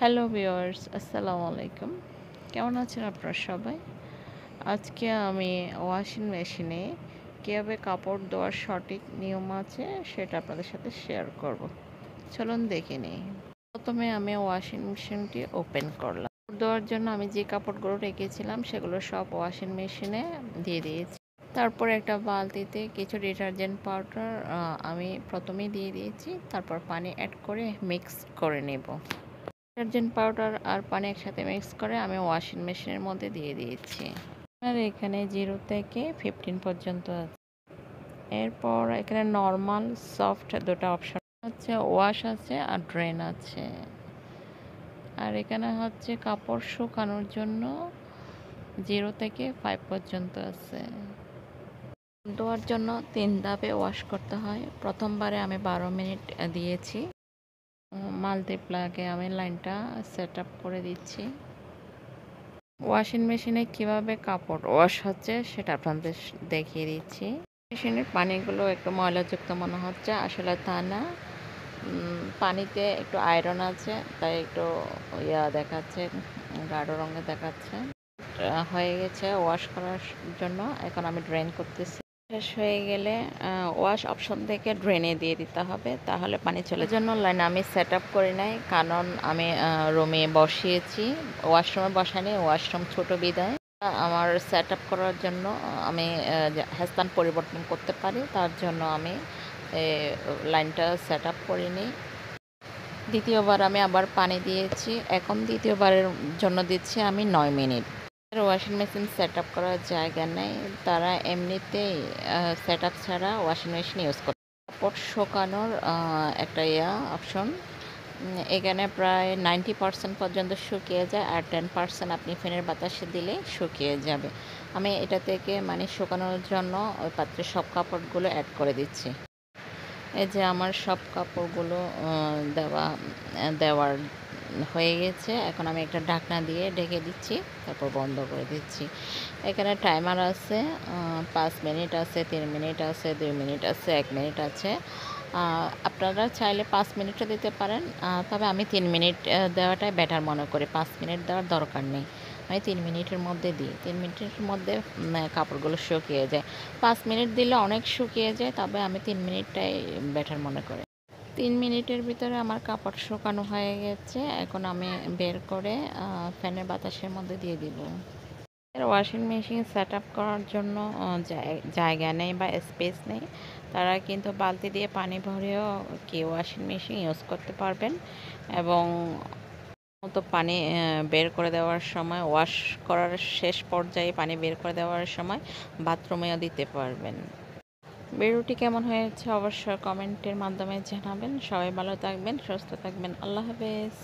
Hello viewers, আসসালামু আলাইকুম। কেমন আছেন আপনারা সবাই? আজকে আমি ওয়াশিং মেশিনে কীভাবে কাপড় ধোয়ার সঠিক নিয়ম আছে সেটা আপনাদের সাথে শেয়ার করব। চলুন দেখে নিই। প্রথমে আমি ওয়াশিং মেশিনটি ওপেন করলাম। কাপড় ধোয়ার জন্য আমি যে কাপড়গুলো রেখেছিলাম সেগুলো সব ওয়াশিং মেশিনে দিয়ে দিয়েছি। তারপর একটা বালতিতে কিছু ডিটারজেন্ট পাউডার আমি প্রথমেই দিয়ে দিয়েছি। তারপর পানি অ্যাড করে মিক্স করে নেব। ডিটারজেন্ট পাউডার আর পানি একসাথে মিক্স করে আমি ওয়াশিং মেশিনের মধ্যে দিয়ে দিয়েছি। আর এখানে 0 থেকে 15 পর্যন্ত আছে। এরপর এখানে নরমাল, সফট দুটো অপশন হচ্ছে, ওয়াশ আছে আর ড্রেন আছে। আর এখানে হচ্ছে কাপড় শুকানোর জন্য 0 থেকে 5 পর্যন্ত আছে। ধোয়ার জন্য 3 ধাপে ওয়াশ করতে হয়। প্রথমবারে আমি 12 মিনিট দিয়েছি। মাল্টিপ্লাগে আমি লাইনটা সেট আপ করে দিচ্ছি। ওয়াশিং মেশিনে কিভাবে কাপড় ওয়াশ হচ্ছে সেটা আপনাদের দেখিয়ে দিচ্ছি। মেশিনের পানিগুলো একটু ময়লাযুক্ত মনে হচ্ছে, আসলে তা না। পানিতে একটু আয়রন আছে, তাই একটু দেখাচ্ছে, গাঢ় রঙে দেখাচ্ছে। হয়ে গেছে ওয়াশ করার জন্য। এখন আমি ড্রেন করতেছি। শেষ হয়ে গেলে ওয়াশ অপশন থেকে ড্রেনে দিয়ে দিতে হবে, তাহলে পানি চলে জন্য লাইন আমি সেট আপ করি নাই, কারণ আমি রুমে বসিয়েছি। ওয়াশরুমে বসাইনি, ওয়াশরুম ছোট বিদায় আমার সেট আপ করার জন্য আমি স্থান পরিবর্তন করতে পারি, তার জন্য আমি লাইনটা সেট আপ করিনি। দ্বিতীয়বার আমি আবার পানি দিয়েছি, এখন দ্বিতীয়বারের জন্য দিচ্ছি আমি 9 minute. Washing machine set up করার জায়গা নেই, তারা এমনিতেই সেট আপ ছাড়া ওয়াশিং মেশিন ইউজ করে। কাপড় শুকানোর একটা অপশন, এখানে প্রায় 90% পর্যন্ত শুকিয়ে যায়, আর 10% আপনি ফ্যানের বাতাসে দিলে শুকিয়ে যাবে। আমি এটা থেকে শুকানোর জন্য ওই পাত্রে সব কাপড়গুলো অ্যাড করে দিচ্ছি। এই যে আমার সব কাপড়গুলো দেওয়ার হয়ে গেছে। এখন আমি একটা ঢাকনা দিয়ে ঢেকে দিচ্ছি, তারপর বন্ধ করে দিচ্ছি। এখানে টাইমার আছে, 5 মিনিট আছে, 3 মিনিট আছে, 2 মিনিট আছে, 1 মিনিট আছে। আপনারা চাইলে 5 মিনিটও দিতে পারেন, তবে আমি 3 মিনিট দেওয়াটাই বেটার মনে করি। 5 মিনিট দেওয়ার দরকার নেই, আমি 3 মিনিটের মধ্যে দিই। 3 মিনিটের মধ্যে কাপড়গুলো শুকিয়ে যায়। 5 মিনিট দিলে অনেক শুকিয়ে যায়, তবে আমি 3 মিনিটটাই বেটার মনে করি। 3 মিনিটের ভিতরে আমার কাপড় শুকানো হয়ে গেছে। এখন আমি বের করে ফ্যানের বাতাসের মধ্যে দিয়ে দিব। ওয়াশিং মেশিন সেট আপ করার জন্য জায়গা নেই বা স্পেস নেই, তারা কিন্তু বালতি দিয়ে পানি ভরেও ওয়াশিং মেশিন ইউজ করতে পারবেন, এবং মতো পানি বের করে দেওয়ার সময়, ওয়াশ করার শেষ পর্যায়ে পানি বের করে দেওয়ার সময় বাথরুমেও দিতে পারবেন। ভিডিওটি কেমন হয়েছে অবশ্যই কমেন্টের মাধ্যমে জানাবেন। সবাই ভালো থাকবেন, সুস্থ থাকবেন। আল্লাহ হাফেজ।